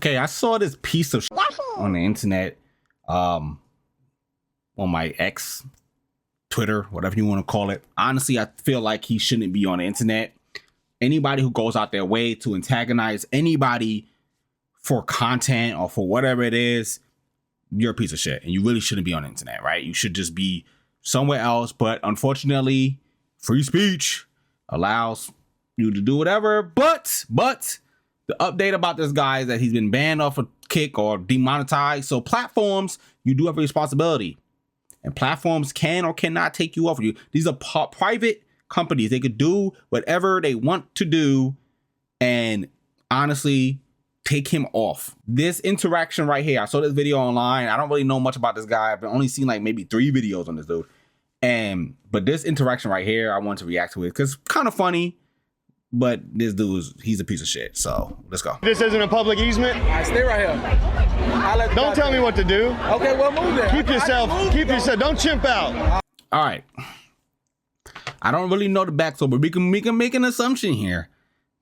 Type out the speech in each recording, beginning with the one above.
Okay, I saw this piece of on the internet, on my ex, Twitter, whatever you want to call it. Honestly, I feel like he shouldn't be on the internet. Anybody who goes out their way to antagonize anybody for content or for whatever it is, you're a piece of shit, and you really shouldn't be on the internet, right? You should just be somewhere else. But unfortunately, free speech allows you to do whatever. But the update about this guy is that he's been banned off a Kick or demonetized. So platforms, you do have a responsibility, and platforms can or cannot take you off of you. These are private companies. They could do whatever they want to do, and honestly, take him off. This interaction right here, I saw this video online. I don't really know much about this guy. I've only seen like maybe 3 videos on this dude. But this interaction right here, I want to react to it because it's kind of funny. But this dude, he's a piece of shit. So let's go. This isn't a public easement. All right, stay right here. Don't tell me what to do. Okay, well, move there. Keep yourself. Don't chimp out. All right. I don't really know the backstory, but we can make an assumption here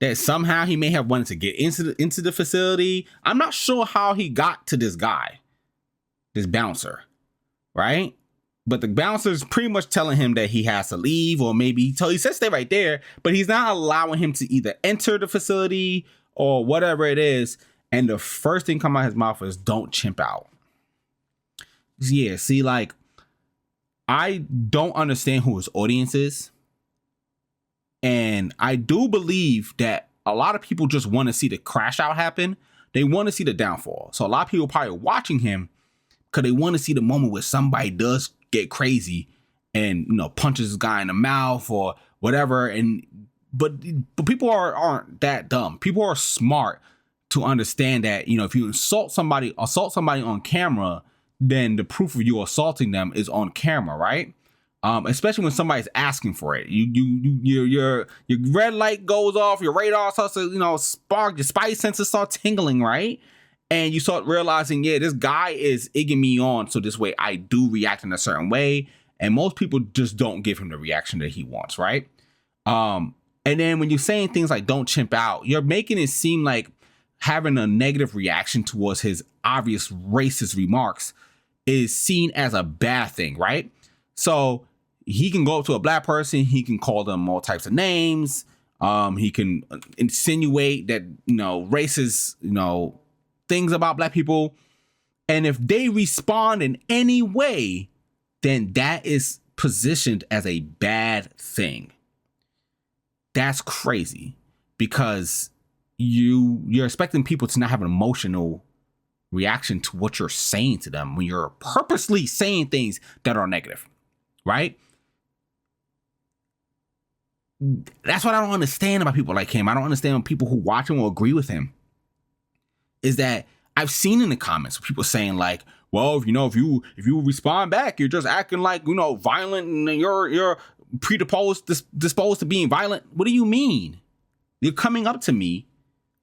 that somehow he may have wanted to get into the facility. I'm not sure how he got to this guy, this bouncer, right? But the bouncer's pretty much telling him that he has to leave, or maybe he says stay right there, but he's not allowing him to either enter the facility or whatever it is. And the first thing come out of his mouth is don't chimp out. Yeah, see, like, I don't understand who his audience is. And I do believe that a lot of people just want to see the crash out happen. They want to see the downfall. So a lot of people probably watching him because they want to see the moment where somebody does get crazy and, you know, punches this guy in the mouth or whatever. But people aren't that dumb. People are smart to understand that, you know, if you assault somebody on camera, then the proof of you assaulting them is on camera, right? Especially when somebody's asking for it. Your red light goes off, your radar starts to, you know, spark, your spice senses start tingling, right? And you start realizing, yeah, this guy is egging me on, so this way I do react in a certain way. And most people just don't give him the reaction that he wants, right? And then when you're saying things like don't chimp out, you're making it seem like having a negative reaction towards his obvious racist remarks is seen as a bad thing, right? So he can go up to a black person, he can call them all types of names, he can insinuate that, you know, racist, you know, things about black people. And if they respond in any way, then that is positioned as a bad thing. That's crazy, because you're expecting people to not have an emotional reaction to what you're saying to them when you're purposely saying things that are negative, right? That's what I don't understand about people like him. I don't understand people who watch him or agree with him. Is that I've seen in the comments people saying like, well, if you respond back, you're just acting like, you know, violent, and you're disposed to being violent. What do you mean? You're coming up to me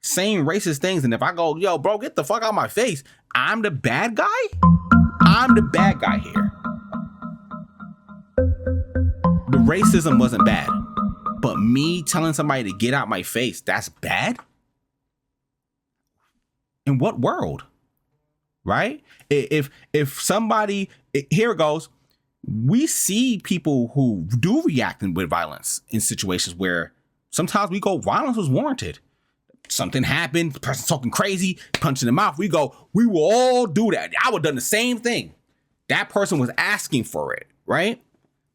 saying racist things, and if I go, yo, bro, get the fuck out of my face, I'm the bad guy? I'm the bad guy here. The racism wasn't bad, but me telling somebody to get out my face, that's bad? In what world? Right? If somebody, here it goes. We see people who do react with violence in situations where sometimes we go, violence was warranted. Something happened, the person's talking crazy, punching in the mouth. We go, we will all do that. I would have done the same thing. That person was asking for it, right?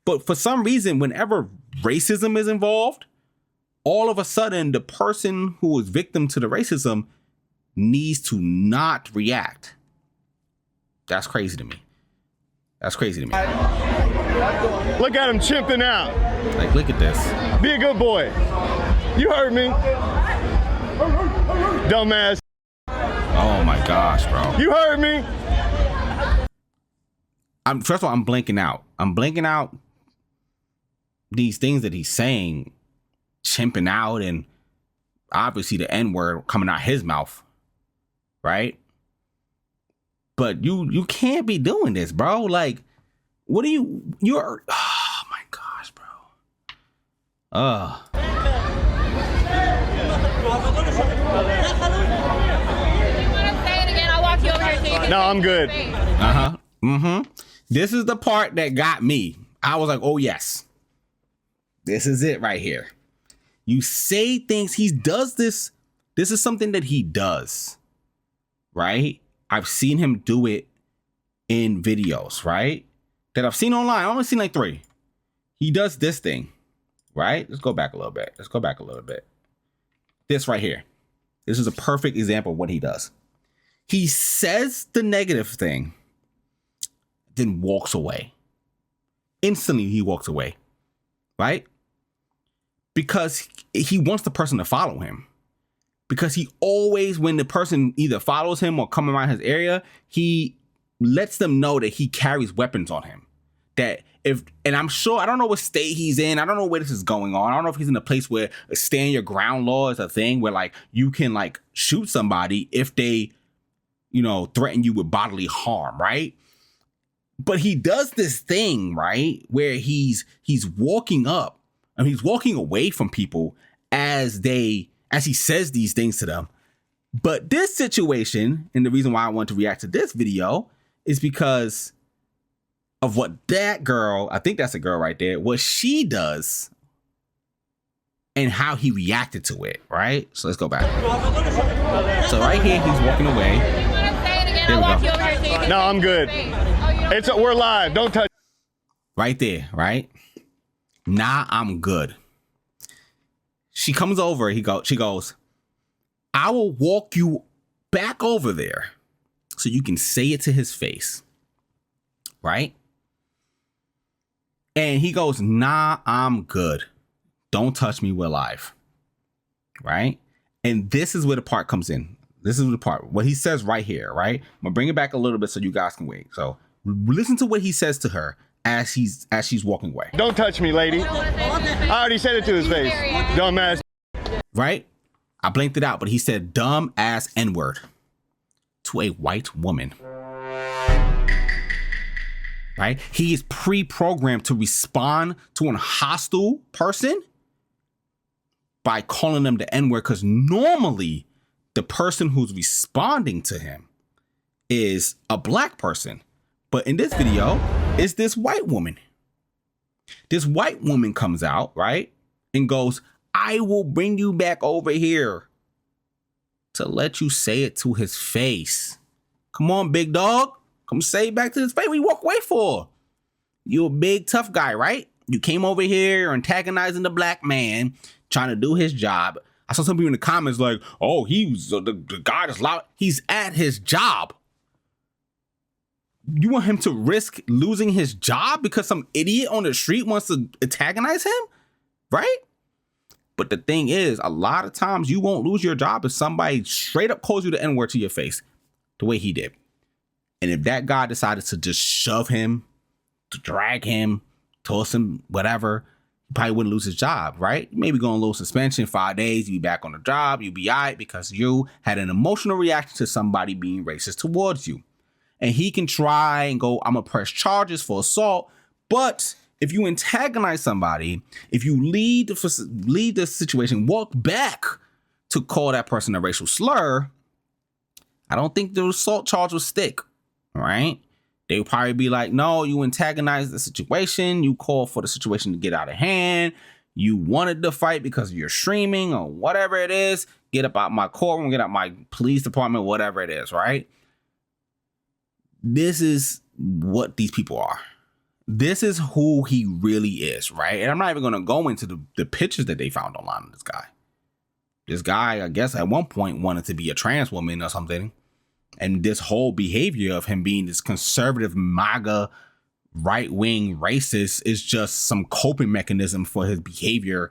But for some reason, whenever racism is involved, all of a sudden, the person who is victim to the racism needs to not react. That's crazy to me. That's crazy to me. Look at him chimping out. Like, look at this. Be a good boy. You heard me. Dumbass. Oh my gosh, bro. You heard me. First of all, I'm blanking out. I'm blanking out these things that he's saying, chimping out, and obviously the N-word coming out his mouth, right? But you can't be doing this, bro. Like, what are you're, oh my gosh, bro. No, I'm good. This is the part that got me. I was like, oh yes, this is it right here. You say things, he does this. This is something that he does, right? I've seen him do it in videos, right? That I've seen online. I've only seen like 3. He does this thing, right? Let's go back a little bit. This right here. This is a perfect example of what he does. He says the negative thing, then walks away. Instantly, he walks away, right? Because he wants the person to follow him. Because he always, when the person either follows him or come around his area, he lets them know that he carries weapons on him. That if, and I'm sure, I don't know what state he's in. I don't know where this is going on. I don't know if he's in a place where stand your ground law is a thing where like you can like shoot somebody if they, you know, threaten you with bodily harm, right? But he does this thing, right, where he's walking up and he's walking away from people as he says these things to them. But this situation, and the reason why I want to react to this video is because of what that girl, I think that's a girl right there, what she does and how he reacted to it, right? So let's go back. So right here, he's walking away. There we go. No, I'm good. We're live. Don't touch. Right there, right? Nah, I'm good. She comes over, she goes, I will walk you back over there so you can say it to his face. Right? And he goes, nah, I'm good. Don't touch me, we're live. Right? And this is where the part comes in. This is the part, what he says right here, right? I'm gonna bring it back a little bit so you guys can wait. So listen to what he says to her as she's walking away. Don't touch me, lady. I already said it to his face. Dumbass. Right? I blinked it out, but he said dumb ass N-word to a white woman. Right? He is pre-programmed to respond to a hostile person by calling them the N-word, because normally the person who's responding to him is a black person. But in this video, it's this white woman. This white woman comes out, right? And goes, I will bring you back over here to let you say it to his face. Come on, big dog. Come say it back to his face. What you walk away for? You're a big, tough guy, right? You came over here antagonizing the black man, trying to do his job. I saw some people in the comments like, oh, he's the guy that's loud. He's at his job. You want him to risk losing his job because some idiot on the street wants to antagonize him? Right? But the thing is, a lot of times you won't lose your job if somebody straight up calls you the N-word to your face the way he did. And if that guy decided to just shove him, to drag him, toss him, whatever, he probably wouldn't lose his job, right? Maybe go on a little suspension, 5 days, you be back on the job, you'll be all right because you had an emotional reaction to somebody being racist towards you. And he can try and go, I'm gonna press charges for assault. But if you antagonize somebody, if you lead the situation, walk back to call that person a racial slur, I don't think the assault charge will stick, all right? They would probably be like, no, you antagonized the situation. You called for the situation to get out of hand. You wanted to fight because of your streaming or whatever it is. Get up out my courtroom, get out my police department, whatever it is, right? This is what these people are. This is who he really is, right? And I'm not even going to go into the pictures that they found online of this guy. This guy, I guess, at one point wanted to be a trans woman or something. And this whole behavior of him being this conservative MAGA right-wing racist is just some coping mechanism for his behavior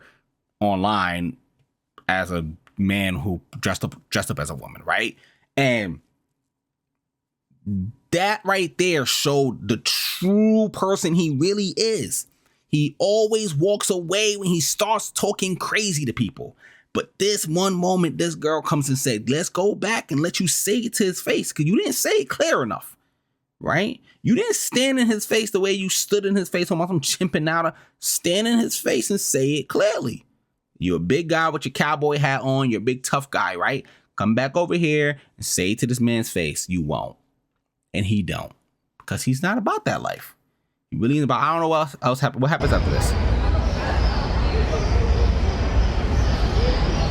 online as a man who dressed up as a woman, right? And that right there showed the true person he really is. He always walks away when he starts talking crazy to people. But this one moment, this girl comes and said, let's go back and let you say it to his face, because you didn't say it clear enough, right? You didn't stand in his face the way you stood in his face. I'm chimping out. Stand in his face and say it clearly. You're a big guy with your cowboy hat on. You're a big tough guy, right? Come back over here and say it to this man's face. You won't. and he don't, because he's not about that life. He really is about, I don't know what else happens. What happens after this?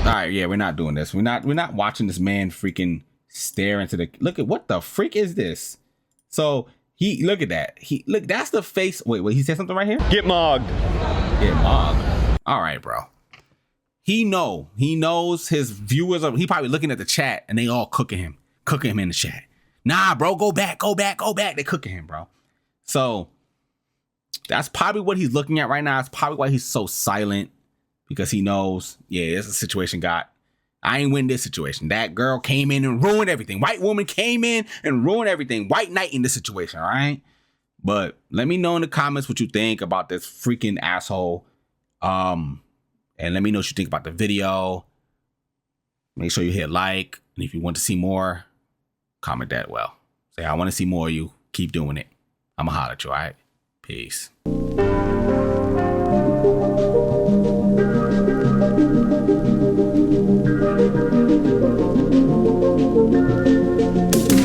All right, yeah, we're not doing this. We're not watching this man freaking stare into the, look at, what the freak is this? So he, look at that. Look, that's the face. Wait, he said something right here? Get mogged. Get mogged. All right, bro. He knows his viewers are, he probably looking at the chat and they all cooking him in the chat. Nah, bro, go back. They cooking him, bro. So that's probably what he's looking at right now. It's probably why he's so silent, because he knows, yeah, it's a situation I ain't win this situation. That girl came in and ruined everything. White woman came in and ruined everything. White knight in this situation, all right? But let me know in the comments what you think about this freaking asshole. And let me know what you think about the video. Make sure you hit like. And if you want to see more, comment that well. Say, I want to see more of you. Keep doing it. I'm going to holler at you, all right? Peace.